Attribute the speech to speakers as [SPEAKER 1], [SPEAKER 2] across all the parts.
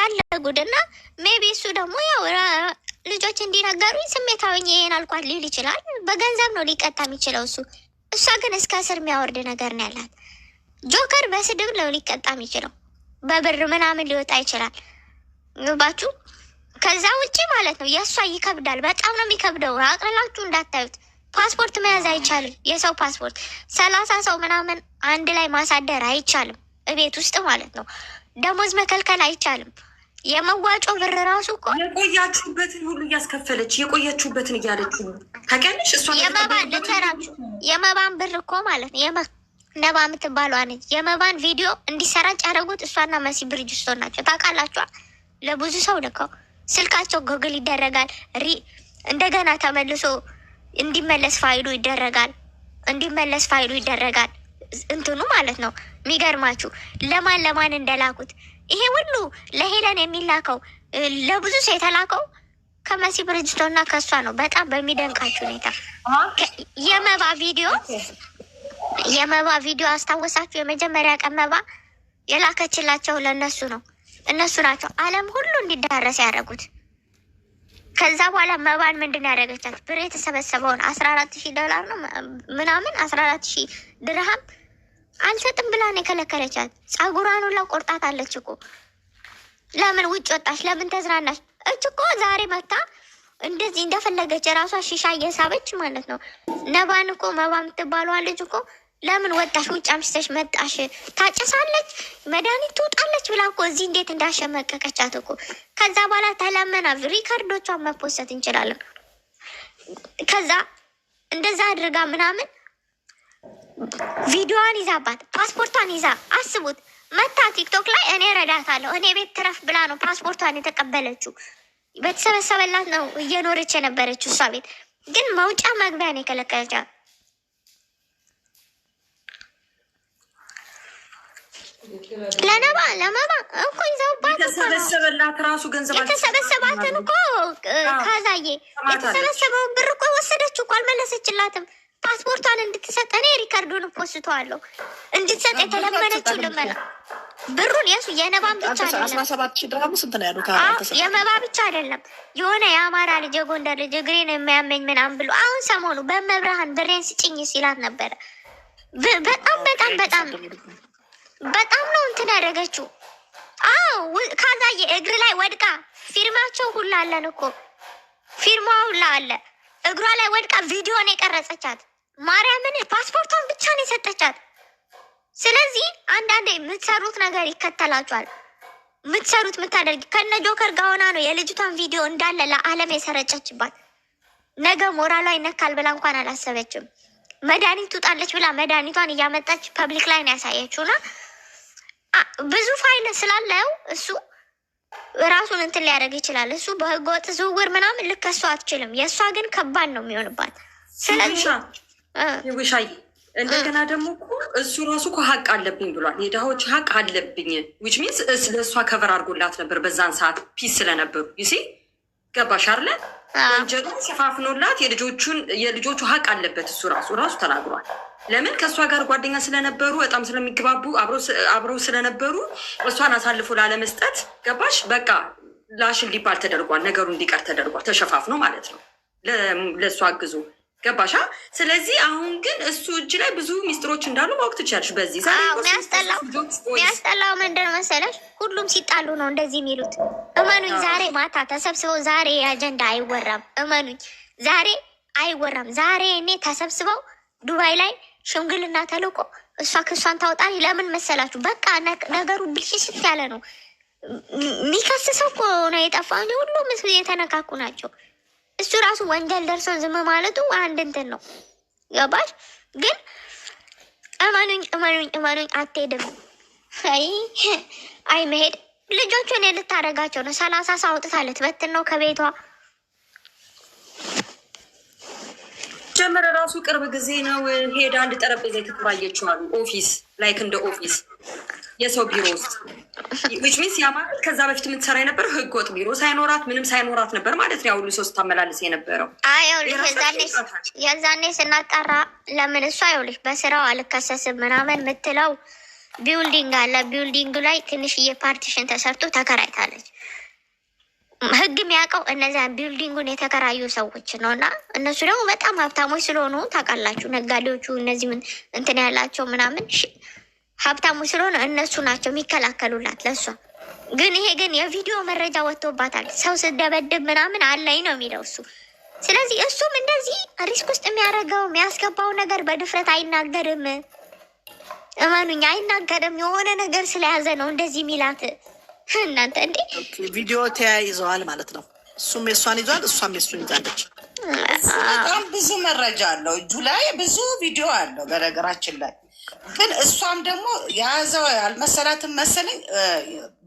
[SPEAKER 1] ያለ ጉድና ሜቢ እሱ ደግሞ ያው ልጆች እንዲነገሩኝ ስሜታዊ ይሄን አልኳት ሊል ይችላል። በገንዘብ ነው ሊቀጣ የሚችለው እሱ። እሷ ግን እስከ እስር የሚያወርድ ነገር ነው ያላት። ጆከር በስድብ ነው ሊቀጣ የሚችለው፣ በብር ምናምን ሊወጣ ይችላል። ባችሁ ከዛ ውጭ ማለት ነው የእሷ ይከብዳል። በጣም ነው የሚከብደው። አቅልላችሁ እንዳታዩት። ፓስፖርት መያዝ አይቻልም። የሰው ፓስፖርት 30 ሰው ምናምን አንድ ላይ ማሳደር አይቻልም። እቤት ውስጥ ማለት ነው። ደሞዝ መከልከል አይቻልም። የመዋጮ ብር ራሱ እኮ
[SPEAKER 2] የቆያችሁበትን ሁሉ እያስከፈለች የቆያችሁበትን እያለች ታውቂያለሽ። እሷ
[SPEAKER 1] የመባን ልቸራችሁ የመባን ብር እኮ ማለት ነው ነባ የምትባለው ነች። የመባን ቪዲዮ እንዲሰራጭ ያደረጉት እሷና መሲ ብርጅስቶን ናቸው። ታውቃላችኋ። ለብዙ ሰው ልከው ስልካቸው ጎግል ይደረጋል። እንደገና ተመልሶ እንዲመለስ ፋይሉ ይደረጋል። እንትኑ ማለት ነው። የሚገርማችሁ ለማን እንደላኩት ይሄ ሁሉ ለሄለን የሚላከው ለብዙ ሰው የተላከው ከመሲ ብርጅስቶንና ከእሷ ነው። በጣም በሚደንቃችሁ ሁኔታ የመባ ቪዲዮ አስታወሳችሁ? የመጀመሪያ ቀን መባ የላከችላቸው ለእነሱ ነው። እነሱ ናቸው ዓለም ሁሉ እንዲዳረስ ያደረጉት። ከዛ በኋላ መባን ምንድን ያደረገቻት? ብር የተሰበሰበውን $14,000 ነው ምናምን 14,000 ድርሃም አልሰጥም ብላ ነው የከለከለቻት። ጸጉሯን ሁላ ቆርጣት አለች እኮ። ለምን ውጭ ወጣች? ለምን ተዝናናች? እች እኮ ዛሬ መታ እንደዚህ እንደፈለገች የራሷ ሺሻ እየሳበች ማለት ነው። ነባን እኮ መባ የምትባለዋ ልጅ እኮ ለምን ወጣሽ? ውጭ አምስተሽ መጣሽ? ታጨሳለች፣ መድኃኒት ትውጣለች ብላ እኮ እዚህ እንዴት እንዳሸመቀቀቻት እኮ። ከዛ በኋላ ተለመና ሪከርዶቿን መፖሰት እንችላለን። ከዛ እንደዛ አድርጋ ምናምን ቪዲዮዋን ይዛባት ፓስፖርቷን ይዛ አስቡት መታ ቲክቶክ ላይ እኔ ረዳታለሁ እኔ ቤት ትረፍ ብላ ነው ፓስፖርቷን የተቀበለችው። በተሰበሰበላት ነው እየኖረች የነበረችው እሷ ቤት። ግን መውጫ መግቢያ ነው የከለከለቻት። ለመባ እኮ ይዘውባት
[SPEAKER 2] የተሰበሰበላት ራሱ ገንዘብ
[SPEAKER 1] የተሰበሰባትን እኮ ካዛዬ የተሰበሰበውን ብር እኮ ወሰደችው እኮ አልመለሰችላትም። ፓስፖርቷን እንድትሰጥ እኔ ሪከርዱን ፖስተዋለሁ። እንድትሰጥ የተለመነችው ልመና ብሩን የሱ የነባን ብቻ አይደለም።
[SPEAKER 3] 17,000 ድርሃም ስንት ነው ያሉት?
[SPEAKER 1] የመባ ብቻ አይደለም። የሆነ የአማራ ልጅ የጎንደር ልጅ እግሬን የሚያመኝ ምናምን ብሎ አሁን ሰሞኑ በመብርሃን ብሬን ስጭኝ ሲላት ነበረ። በጣም ነው እንትን ያደረገችው። ካዛዬ እግር ላይ ወድቃ ፊርማቸው ሁላ አለን እኮ ፊርማ ሁላ አለ። እግሯ ላይ ወድቃ ቪዲዮን የቀረጸቻት ማርያምን ፓስፖርቷን ብቻ ነው የሰጠቻት። ስለዚህ አንዳንዴ የምትሰሩት ነገር ይከተላችኋል። የምታደርጊ ከነ ጆከር ጋር ሆና ነው የልጅቷን ቪዲዮ እንዳለ ለዓለም የሰረጨችባት። ነገ ሞራሏ ይነካል ብላ እንኳን አላሰበችም። መድኃኒት ትውጣለች ብላ መድኃኒቷን እያመጣች ፐብሊክ ላይ ነው ያሳየችውና ብዙ ፋይል ስላለው እሱ ራሱን እንትን ሊያደርግ ይችላል። እሱ በህገወጥ ዝውውር ምናምን ልከሷ አትችልም። የእሷ ግን ከባድ ነው የሚሆንባት። ስለዚህ
[SPEAKER 2] ውሻይ እንደገና ደግሞ እኮ እሱ ራሱ እኮ ሀቅ አለብኝ ብሏል። የድሃዎች ሀቅ አለብኝ ዊች ሚንስ ለእሷ ከበር አድርጎላት ነበር በዛን ሰዓት ፒስ ስለነበሩ ይሲ ገባሽ አለ ወንጀሉ ሸፋፍኖላት የልጆቹ ሀቅ አለበት እሱ ራሱ ተናግሯል። ለምን ከእሷ ጋር ጓደኛ ስለነበሩ በጣም ስለሚግባቡ አብረው ስለነበሩ እሷን አሳልፎ ላለመስጠት ገባሽ በቃ ላሽን ሊባል ተደርጓል። ነገሩ እንዲቀር ተደርጓል። ተሸፋፍኖ ማለት ነው ለእሷ አግዞ ገባሻ። ስለዚህ አሁን ግን እሱ እጅ ላይ ብዙ ሚስጥሮች እንዳሉ ማወቅ ትችያለሽ። በዚህ
[SPEAKER 1] ሚያስጠላው ምንድን ነው መሰለሽ? ሁሉም ሲጣሉ ነው እንደዚህ የሚሉት። እመኑኝ ዛሬ ማታ ተሰብስበው ዛሬ አጀንዳ አይወራም። እመኑኝ ዛሬ አይወራም። ዛሬ እኔ ተሰብስበው ዱባይ ላይ ሽምግልና ተልኮ እሷ ክሷን ታውጣል። ለምን መሰላችሁ? በቃ ነገሩ ብልሽት ያለ ነው። የሚከስሰው እኮ ነው የጠፋው። ሁሉም የተነካኩ ናቸው። እሱ ራሱ ወንጀል ደርሶ ዝም ማለቱ አንድ እንትን ነው ገባሽ? ግን እመኑኝ አትሄድም። አይ መሄድ ልጆቹን ልታደርጋቸው ነው። 30 ሰው አውጥታ ልትበትን ነው ከቤቷ።
[SPEAKER 2] ጀመረ ራሱ ቅርብ ጊዜ ነው ሄዳ አንድ ጠረጴዛ የተከራየችዋል። ኦፊስ ላይክ እንደ ኦፊስ የሰው ቢሮ ውስጥ ዊች ሚንስ ያ ማለት ከዛ በፊት የምትሰራ የነበረው ህገወጥ ቢሮ ሳይኖራት ምንም ሳይኖራት ነበር ማለት ነው። ያሁሉ ሰው ስታመላልስ የነበረው
[SPEAKER 1] የዛኔ ስናጣራ ለምን እሷ ይኸውልሽ በስራው አልከሰስም ምናምን የምትለው ቢውልዲንግ አለ። ቢውልዲንግ ላይ ትንሽዬ ፓርቲሽን ተሰርቶ ተከራይታለች። ህግ የሚያውቀው እነዚያን ቢልዲንጉን የተከራዩ ሰዎች ነው። እና እነሱ ደግሞ በጣም ሀብታሞች ስለሆኑ ታውቃላችሁ፣ ነጋዴዎቹ እነዚህ ምን እንትን ያላቸው ምናምን ሀብታሞች ስለሆነ እነሱ ናቸው የሚከላከሉላት ለእሷ። ግን ይሄ ግን የቪዲዮ መረጃ ወጥቶባታል። ሰው ስደበድብ ምናምን አለኝ ነው የሚለው እሱ። ስለዚህ እሱም እንደዚህ ሪስክ ውስጥ የሚያደርገው የሚያስገባው ነገር በድፍረት አይናገርም። እመኑኝ አይናገርም። የሆነ ነገር ስለያዘ ነው እንደዚህ ሚላት። እናንተ እንዴ
[SPEAKER 3] ቪዲዮ ተያይዘዋል ማለት ነው። እሱም የሷን ይዟል፣ እሷም የሱን ይዛለች።
[SPEAKER 4] በጣም ብዙ መረጃ አለው እጁ ላይ ብዙ ቪዲዮ አለው። በነገራችን ላይ ግን እሷም ደግሞ የያዘው አልመሰላትም መሰለኝ።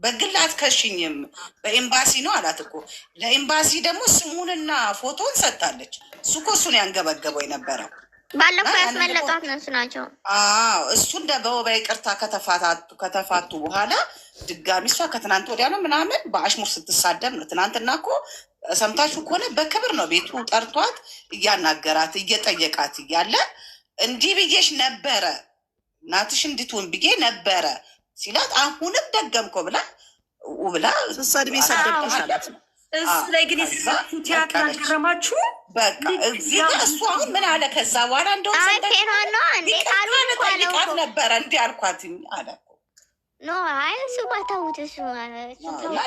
[SPEAKER 4] በግል አትከሽኝም በኤምባሲ ነው አላት እኮ። ለኤምባሲ ደግሞ ስሙንና ፎቶን ሰጥታለች። እሱ እኮ እሱን ያንገበገበው የነበረው
[SPEAKER 1] ባለፈው ያስመለጧት እነሱ ናቸው።
[SPEAKER 4] እሱ እንደ በይቅርታ ከተፋቱ በኋላ ድጋሚ እሷ ከትናንት ወዲያ ነው ምናምን በአሽሙር ስትሳደብ ነው። ትናንትና እኮ ሰምታችሁ ከሆነ በክብር ነው ቤቱ ጠርቷት እያናገራት እየጠየቃት እያለ እንዲህ ብዬሽ ነበረ እናትሽ እንድትሆን ብዬ ነበረ ሲላት አሁንም ደገምኮ ብላ
[SPEAKER 3] ሰድቤ ሰደብኩሽ አላት።
[SPEAKER 2] እሱ ላይ ግን የሰራችሁ ቲያትር አልገረማችሁ?
[SPEAKER 4] በቃ እዚህ ጋር እሱ አሁን ምን አለ ከዛ በኋላ እንደውም ጠይቃት ነበረ እንዲህ አልኳትኝ አለ።
[SPEAKER 1] እሱ ባታውት እሱ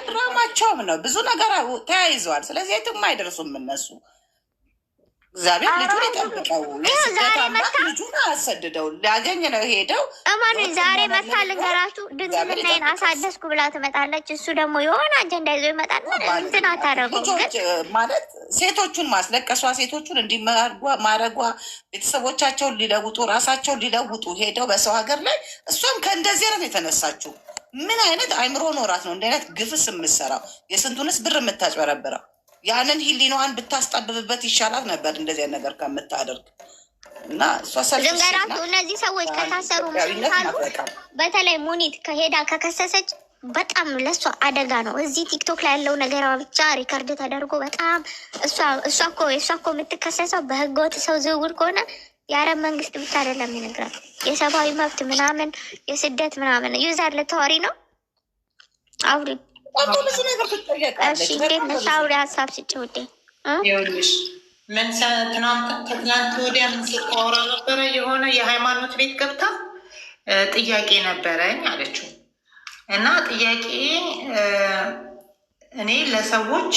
[SPEAKER 4] ድራማቸውም ነው ብዙ ነገር ተያይዘዋል። ስለዚህ የትም አይደርሱም እነሱ። እግዚአብሔር ልጁን ይጠብቀው። ልጁን አሰድደው ሊያገኝ ነው ሄደው።
[SPEAKER 1] እማኑኝ ዛሬ መታ ልንገራችሁ፣ ድንግልናዬን አሳደስኩ ብላ ትመጣለች። እሱ ደግሞ የሆነ አጀንዳ ይዞ ይመጣል። እንትን አታደርጉም
[SPEAKER 4] ማለት ሴቶቹን ማስለቀሷ፣ ሴቶቹን እንዲህ ማድረጓ፣ ቤተሰቦቻቸውን ሊለውጡ ራሳቸውን ሊለውጡ ሄደው በሰው ሀገር ላይ እሷም ከእንደዚህ አይነት የተነሳችው ምን አይነት አይምሮ ኖራት ነው እንዲህ አይነት ግፍስ የምትሰራው? የስንቱንስ ብር የምታጭበረብረው? ያንን ሂሊናዋን ብታስጠብብበት ይሻላት ነበር እንደዚህ ነገር ከምታደርግ። እና
[SPEAKER 1] ልንገራችሁ እነዚህ ሰዎች ከታሰሩ ካሉ በተለይ ሙኒት ከሄዳ ከከሰሰች በጣም ለእሷ አደጋ ነው። እዚህ ቲክቶክ ላይ ያለው ነገር ብቻ ሪከርድ ተደርጎ በጣም እሷ እኮ የምትከሰሰው በህገወጥ ሰው ዝውውር ከሆነ የአረብ መንግስት ብቻ አይደለም ይነግራል። የሰብአዊ መብት ምናምን የስደት ምናምን ዩዘር ልታወሪ ነው አውሪ
[SPEAKER 4] ብዙ ነገር ትጠየቃለች።
[SPEAKER 1] አውሪ ሀሳብ ስጭ ውዴ።
[SPEAKER 5] ይኸውልሽ ከትናንት ወዲያ ምን ስታወራ ነበረ? የሆነ የሃይማኖት ቤት ገብታ ጥያቄ ነበረኝ አለችው። እና ጥያቄ እኔ ለሰዎች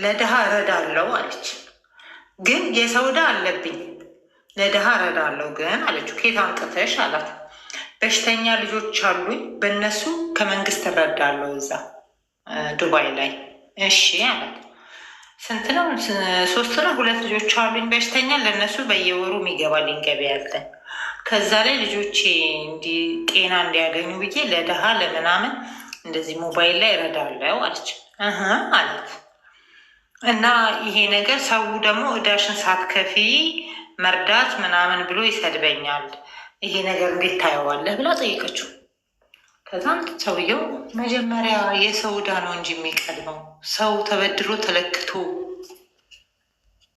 [SPEAKER 5] ለድሃ እረዳለሁ አለች። ግን የሰው ዕዳ አለብኝ ለድሃ እረዳለሁ ግን አለችው። ከየት አምጥተሽ አላት። በሽተኛ ልጆች አሉኝ በእነሱ ከመንግስት እረዳለሁ እዛ ዱባይ ላይ። እሺ አላት። ስንት ነው? 3 ነው። 2 ልጆች አሉኝ በሽተኛ፣ ለእነሱ በየወሩ የሚገባልኝ ገቢ ያለ። ከዛ ላይ ልጆቼ ጤና እንዲያገኙ ብዬ ለድሃ ለምናምን እንደዚህ ሞባይል ላይ እረዳለሁ አለች። አላት። እና ይሄ ነገር ሰው ደግሞ ዕዳሽን ሳትከፊ መርዳት ምናምን ብሎ ይሰድበኛል፣ ይሄ ነገር እንዴት ታየዋለህ ብላ ጠይቀችው። ከዛም ሰውየው መጀመሪያ የሰው ዕዳ ነው እንጂ የሚቀድመው ሰው ተበድሮ ተለክቶ